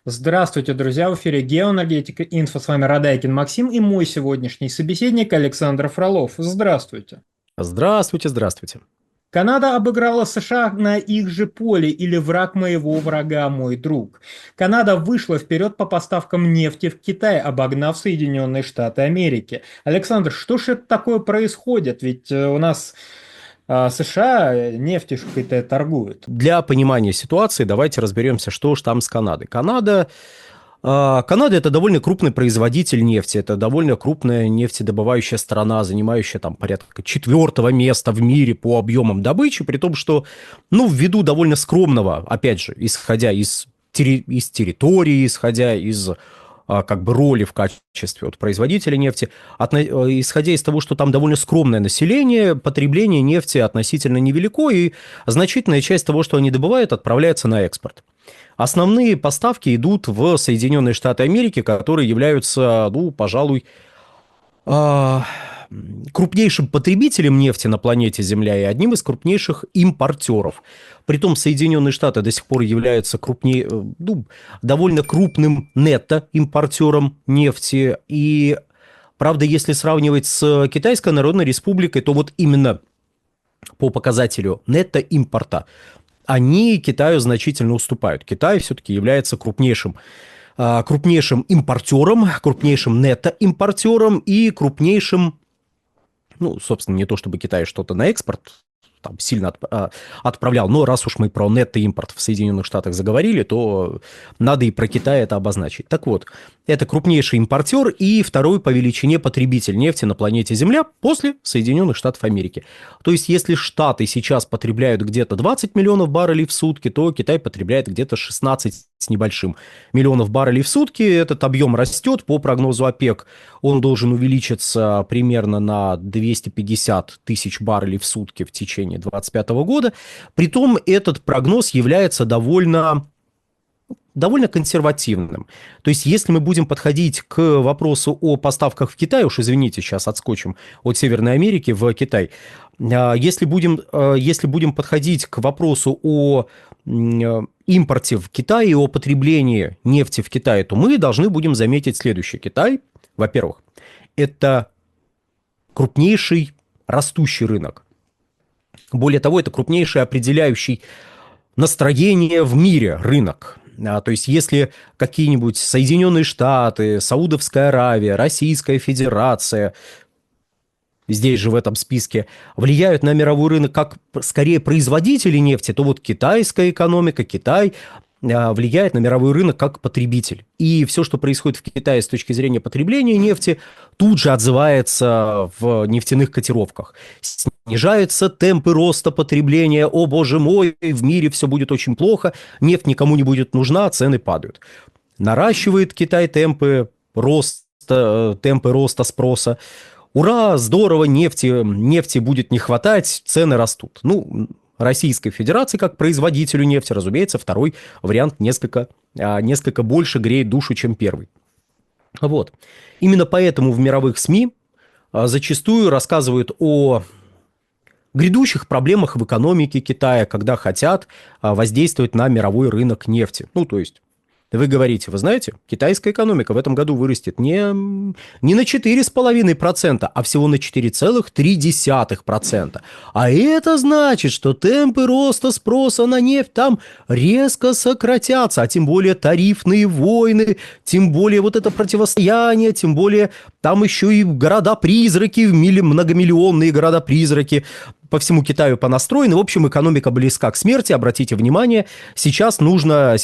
Здравствуйте, друзья! В эфире «Геоэнергетика Инфо». С вами Радайкин Максим и мой сегодняшний собеседник Александр Фролов. Здравствуйте! Здравствуйте, здравствуйте. Канада обыграла США на их же поле, или враг моего врага, мой друг. Канада вышла вперед по поставкам нефти в Китай, обогнав Соединенные Штаты Америки. Александр, что же это такое происходит? Ведь у нас США нефтюшкой-то торгуют. Для понимания ситуации давайте разберемся, что ж там с Канадой. Канада это довольно крупный производитель нефти, это довольно крупная нефтедобывающая страна, занимающая там порядка четвертого места в мире по объемам добычи, при том, что, ввиду довольно скромного, опять же, исходя из территории, исходя из роли в качестве производителя нефти, исходя из того, что там довольно скромное население, потребление нефти относительно невелико, и значительная часть того, что они добывают, отправляется на экспорт. Основные поставки идут в Соединенные Штаты Америки, которые являются, пожалуй, крупнейшим потребителем нефти на планете Земля и одним из крупнейших импортеров. Притом Соединенные Штаты до сих пор являются довольно крупным нетто-импортером нефти. И, правда, если сравнивать с Китайской Народной Республикой, то вот именно по показателю нетто-импорта они Китаю значительно уступают. Китай все-таки является крупнейшим импортером, крупнейшим нетто-импортером и крупнейшим, собственно, не то чтобы Китай что-то на экспорт там сильно отправлял, но раз уж мы про нетто-импорт в Соединенных Штатах заговорили, то надо и про Китай это обозначить. Так вот, это крупнейший импортер и второй по величине потребитель нефти на планете Земля после Соединенных Штатов Америки. То есть, если Штаты сейчас потребляют где-то 20 миллионов баррелей в сутки, то Китай потребляет где-то 16 с небольшим миллионов баррелей в сутки. Этот объем растет. По прогнозу ОПЕК он должен увеличиться примерно на 250 тысяч баррелей в сутки в течение 2025 года. Притом этот прогноз является довольно консервативным. То есть, если мы будем подходить к вопросу о поставках в Китай, уж извините, сейчас отскочим от Северной Америки в Китай, если будем подходить к вопросу о импорте в Китай и о потреблении нефти в Китае, то мы должны будем заметить следующее. Китай, во-первых, это крупнейший растущий рынок. Более того, это крупнейший определяющий настроение в мире рынок. То есть, если какие-нибудь Соединенные Штаты, Саудовская Аравия, Российская Федерация, здесь же в этом списке, влияют на мировой рынок как скорее производители нефти, то вот китайская экономика, Китай влияет на мировой рынок как потребитель. И все, что происходит в Китае с точки зрения потребления нефти, тут же отзывается в нефтяных котировках. Снижаются темпы роста потребления, о боже мой, в мире все будет очень плохо, нефть никому не будет нужна, цены падают. Наращивает Китай темпы роста спроса. Ура, здорово, нефти будет не хватать, цены растут. Российской Федерации как производителю нефти, разумеется, второй вариант несколько больше греет душу, чем первый. Вот. Именно поэтому в мировых СМИ зачастую рассказывают о грядущих проблемах в экономике Китая, когда хотят воздействовать на мировой рынок нефти. То есть, вы говорите, вы знаете, китайская экономика в этом году вырастет не на 4,5%, а всего на 4,3%. А это значит, что темпы роста спроса на нефть там резко сократятся, а тем более тарифные войны, тем более вот это противостояние, тем более там еще и города-призраки, многомиллионные города-призраки по всему Китаю понастроены. В общем, экономика близка к смерти. Обратите внимание, сейчас нужно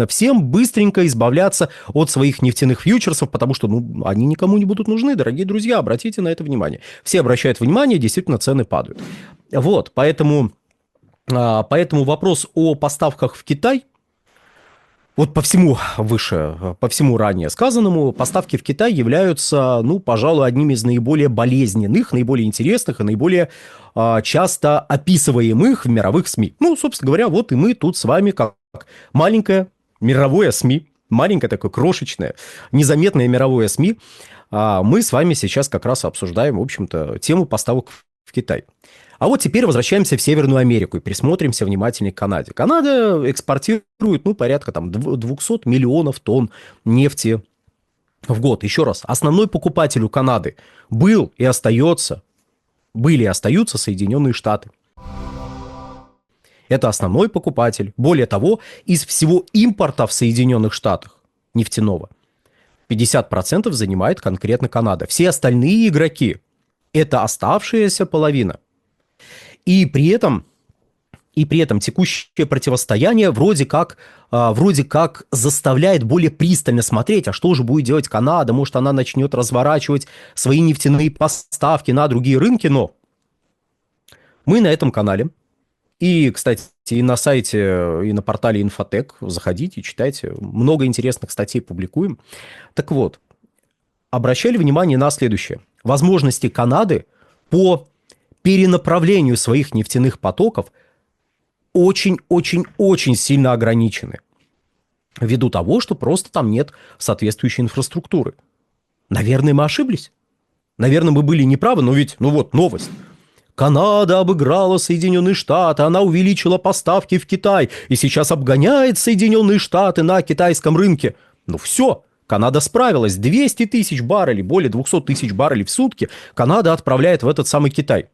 всем быстренько избавляться от своих нефтяных фьючерсов, потому что они никому не будут нужны, дорогие друзья. Обратите на это внимание. Все обращают внимание, действительно, цены падают. Вот, поэтому вопрос о поставках в Китай, вот по всему ранее сказанному, поставки в Китай являются, пожалуй, одним из наиболее болезненных, наиболее интересных и наиболее часто описываемых в мировых СМИ. Собственно говоря, вот и мы тут с вами, как маленькое мировое СМИ, маленькое такое крошечное, незаметное мировое СМИ, мы с вами сейчас как раз обсуждаем, в общем-то, тему поставок в Китай. А вот теперь возвращаемся в Северную Америку и присмотримся внимательнее к Канаде. Канада экспортирует, порядка там 200 миллионов тонн нефти в год. Еще раз, основной покупатель у Канады были и остаются Соединенные Штаты. Это основной покупатель. Более того, из всего импорта в Соединенных Штатах нефтяного 50% занимает конкретно Канада. Все остальные игроки – это оставшаяся половина. И при этом текущее противостояние вроде как заставляет более пристально смотреть, а что же будет делать Канада, может, она начнет разворачивать свои нефтяные поставки на другие рынки, но мы на этом канале, и, кстати, и на сайте, и на портале Инфотек, заходите, читайте, много интересных статей публикуем. Так вот, обращали внимание на следующее. Возможности Канады по перенаправлению своих нефтяных потоков очень-очень-очень сильно ограничены. Ввиду того, что просто там нет соответствующей инфраструктуры. Наверное, мы ошиблись. Наверное, мы были неправы, но ведь, новость. Канада обыграла Соединенные Штаты, она увеличила поставки в Китай и сейчас обгоняет Соединенные Штаты на китайском рынке. Все, Канада справилась. 200 тысяч баррелей, более 200 тысяч баррелей в сутки Канада отправляет в этот самый Китай.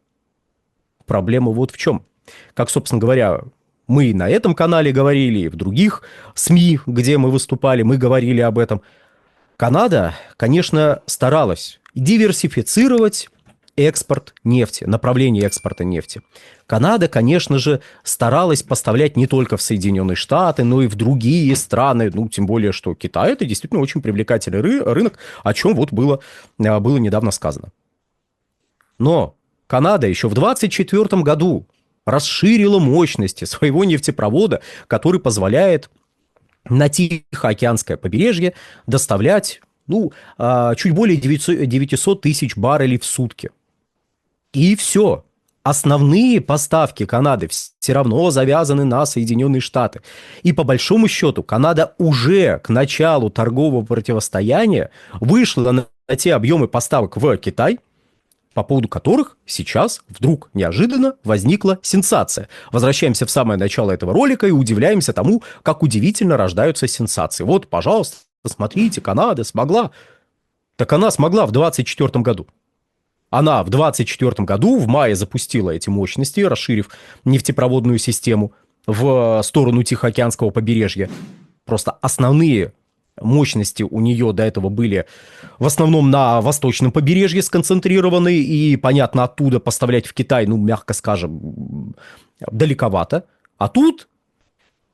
Проблема вот в чем. Как, собственно говоря, мы на этом канале говорили, и в других СМИ, где мы выступали, мы говорили об этом. Канада, конечно, старалась диверсифицировать экспорт нефти, направление экспорта нефти. Канада, конечно же, старалась поставлять не только в Соединенные Штаты, но и в другие страны, тем более, что Китай – это действительно очень привлекательный рынок, о чем было недавно сказано. Но Канада еще в 2024 году расширила мощности своего нефтепровода, который позволяет на Тихоокеанское побережье доставлять чуть более 900 тысяч баррелей в сутки. И все. Основные поставки Канады все равно завязаны на Соединенные Штаты. И по большому счету Канада уже к началу торгового противостояния вышла на те объемы поставок в Китай, по поводу которых сейчас вдруг неожиданно возникла сенсация. Возвращаемся в самое начало этого ролика и удивляемся тому, как удивительно рождаются сенсации. Вот, пожалуйста, смотрите, Канада смогла. Так она смогла в 2024 году. Она в 2024 году в мае запустила эти мощности, расширив нефтепроводную систему в сторону Тихоокеанского побережья. Просто основные мощности у нее до этого были в основном на восточном побережье сконцентрированы, и, понятно, оттуда поставлять в Китай, мягко скажем, далековато. А тут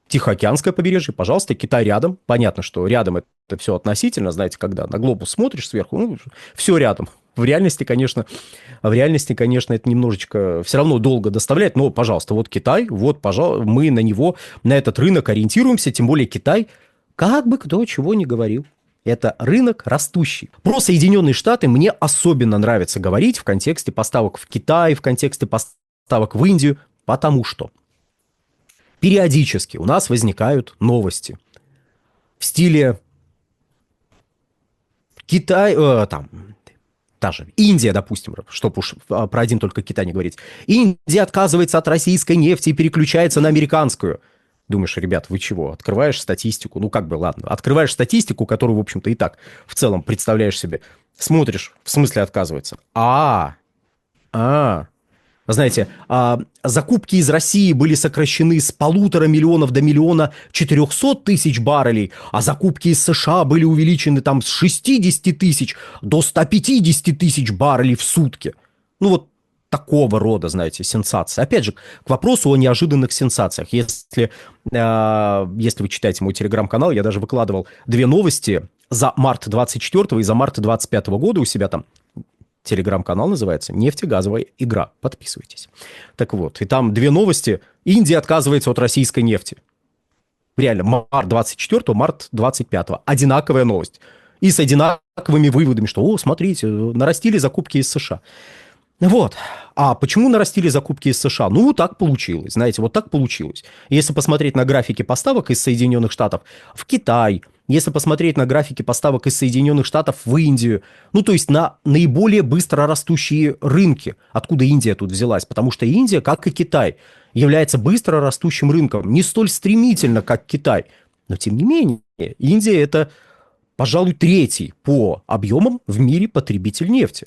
Тихоокеанское побережье, пожалуйста, Китай рядом. Понятно, что рядом это все относительно, знаете, когда на глобус смотришь сверху, все рядом. В реальности, конечно, это немножечко все равно долго доставляет, но, пожалуйста, вот Китай, пожалуйста, мы на этот рынок ориентируемся, тем более Китай, как бы кто чего ни говорил, это рынок растущий. Про Соединенные Штаты мне особенно нравится говорить в контексте поставок в Китай, в контексте поставок в Индию, потому что периодически у нас возникают новости в стиле Китай, даже Индия, допустим, чтобы уж про один только Китай не говорить. Индия отказывается от российской нефти и переключается на американскую. Думаешь, ребят, вы чего? Открываешь статистику, ладно. Открываешь статистику, которую, в общем-то, и так в целом представляешь себе. Смотришь, в смысле отказывается. Знаете, закупки из России были сокращены с 1,5 миллиона до 1,4 миллиона баррелей, а закупки из США были увеличены с 60 тысяч до 150 тысяч баррелей в сутки. Такого рода, знаете, сенсации. Опять же, к вопросу о неожиданных сенсациях. Если вы читаете мой телеграм-канал, я даже выкладывал 2 новости за март 24 и за март 25 года у себя там. Телеграм-канал называется «Нефтегазовая игра». Подписывайтесь. Так вот, и там 2 новости. Индия отказывается от российской нефти. Реально, март 24, март 25. Одинаковая новость. И с одинаковыми выводами, что, смотрите, нарастили закупки из США. Вот. А почему нарастили закупки из США? Так получилось. Знаете, вот так получилось. Если посмотреть на графики поставок из Соединенных Штатов в Китай, если посмотреть на графики поставок из Соединенных Штатов в Индию, ну, то есть на наиболее быстро растущие рынки. Откуда Индия тут взялась? Потому что Индия, как и Китай, является быстро растущим рынком. Не столь стремительно, как Китай. Но, тем не менее, Индия – это, пожалуй, третий по объемам в мире потребитель нефти.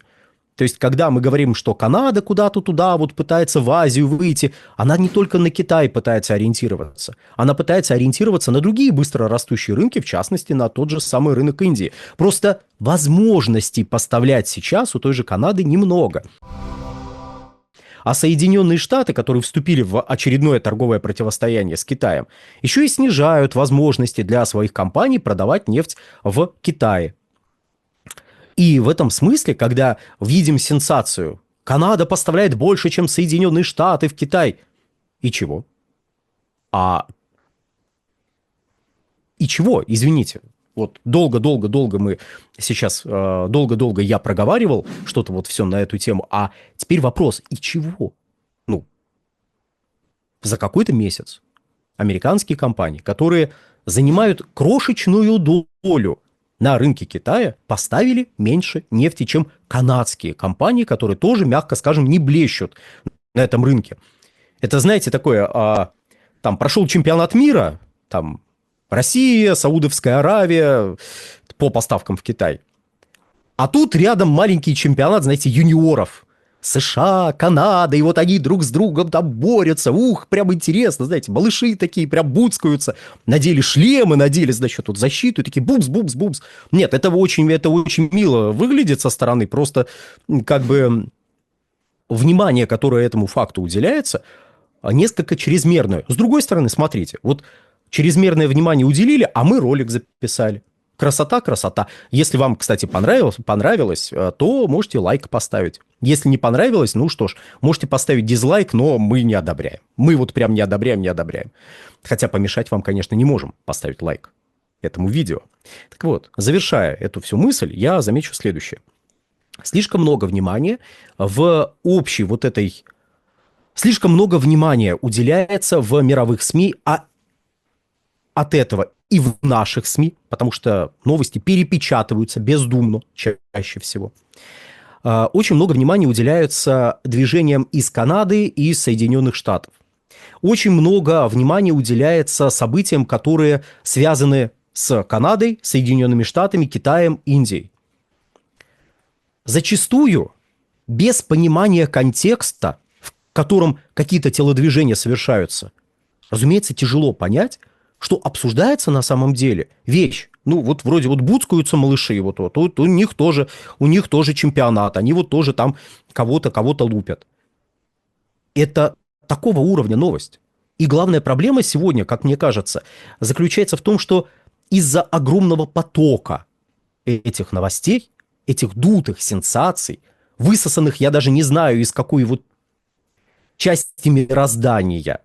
То есть, когда мы говорим, что Канада куда-то туда вот пытается в Азию выйти, она не только на Китай пытается ориентироваться. Она пытается ориентироваться на другие быстро растущие рынки, в частности, на тот же самый рынок Индии. Просто возможностей поставлять сейчас у той же Канады немного. А Соединенные Штаты, которые вступили в очередное торговое противостояние с Китаем, еще и снижают возможности для своих компаний продавать нефть в Китае. И в этом смысле, когда видим сенсацию, Канада поставляет больше, чем Соединенные Штаты в Китай. И чего? И чего? Извините. Вот долго-долго-долго мы сейчас, долго-долго я проговаривал что-то вот все на эту тему, а теперь вопрос, и чего? Ну, за какой-то месяц американские компании, которые занимают крошечную долю на рынке Китая, поставили меньше нефти, чем канадские компании, которые тоже, мягко скажем, не блещут на этом рынке. Это, знаете, такое, там прошел чемпионат мира, там Россия, Саудовская Аравия по поставкам в Китай. А тут рядом маленький чемпионат, знаете, юниоров. США, Канада, и вот они друг с другом там борются. Ух, прям интересно, знаете, малыши такие прям буцкаются. Надели шлемы, надели, значит, тут защиту, и такие бумс. Нет, это очень мило выглядит со стороны, просто как бы внимание, которое этому факту уделяется, несколько чрезмерное. С другой стороны, смотрите, вот чрезмерное внимание уделили, а мы ролик записали. Красота. Если вам, кстати, понравилось, то можете лайк поставить. Если не понравилось, ну что ж, можете поставить дизлайк, но мы не одобряем. Мы вот прям не одобряем. Хотя помешать вам, конечно, не можем поставить лайк этому видео. Так вот, завершая эту всю мысль, я замечу следующее. Слишком много внимания в общей вот этой... Слишком много внимания уделяется в мировых СМИ, а от этого и в наших СМИ, потому что новости перепечатываются бездумно чаще всего. Очень много внимания уделяется движениям из Канады и из Соединенных Штатов. Очень много внимания уделяется событиям, которые связаны с Канадой, Соединенными Штатами, Китаем, Индией. Зачастую без понимания контекста, в котором какие-то телодвижения совершаются, разумеется, тяжело понять, что обсуждается на самом деле вещь. Ну, вот вроде вот буцкаются малыши, вот у них тоже чемпионат, они вот тоже там кого-то лупят. Это такого уровня новость. И главная проблема сегодня, как мне кажется, заключается в том, что из-за огромного потока этих новостей, этих дутых сенсаций, высосанных, я даже не знаю, из какой вот части мироздания,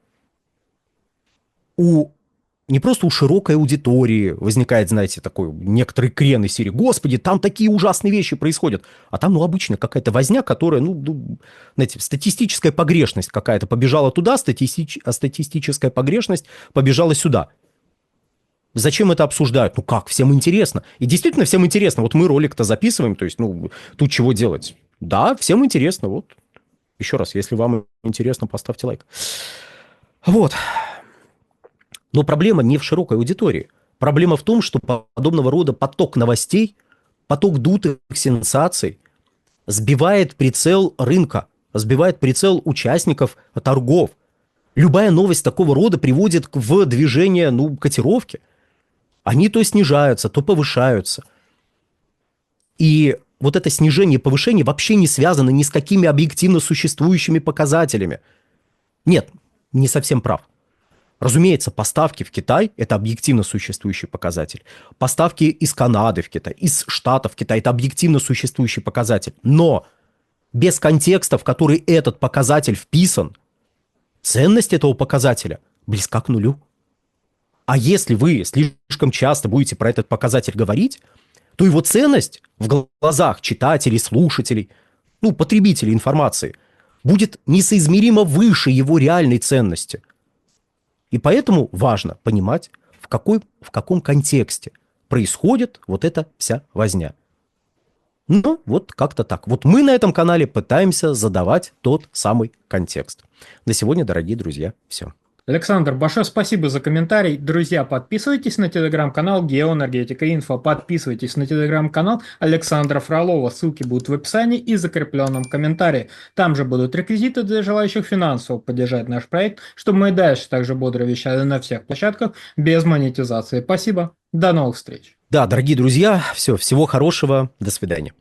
не просто у широкой аудитории возникает, знаете, такой некоторый крен из серии «Господи, там такие ужасные вещи происходят», а там, обычно какая-то возня, которая, знаете, статистическая погрешность какая-то побежала туда, а статистическая погрешность побежала сюда. Зачем это обсуждают? Ну как, всем интересно. И действительно всем интересно. Вот мы ролик-то записываем, то есть, тут чего делать? Да, всем интересно, вот. Еще раз, если вам интересно, поставьте лайк. Вот. Но проблема не в широкой аудитории. Проблема в том, что подобного рода поток новостей, поток дутых сенсаций сбивает прицел рынка, сбивает прицел участников торгов. Любая новость такого рода приводит в движение, котировки. Они то снижаются, то повышаются. И вот это снижение и повышение вообще не связано ни с какими объективно существующими показателями. Нет, не совсем прав. Разумеется, поставки в Китай – это объективно существующий показатель. Поставки из Канады в Китай, из Штатов в Китай – это объективно существующий показатель. Но без контекста, в который этот показатель вписан, ценность этого показателя близка к нулю. А если вы слишком часто будете про этот показатель говорить, то его ценность в глазах читателей, слушателей, потребителей информации будет несоизмеримо выше его реальной ценности. И поэтому важно понимать, в каком контексте происходит вот эта вся возня. Ну, вот как-то так. Вот мы на этом канале пытаемся задавать тот самый контекст. На сегодня, дорогие друзья, все. Александр, большое спасибо за комментарий. Друзья, подписывайтесь на телеграм-канал Геоэнергетика Инфо, подписывайтесь на телеграм-канал Александра Фролова. Ссылки будут в описании и закрепленном комментарии. Там же будут реквизиты для желающих финансово поддержать наш проект, чтобы мы и дальше также бодро вещали на всех площадках без монетизации. Спасибо. До новых встреч. Да, дорогие друзья, все, всего хорошего, до свидания.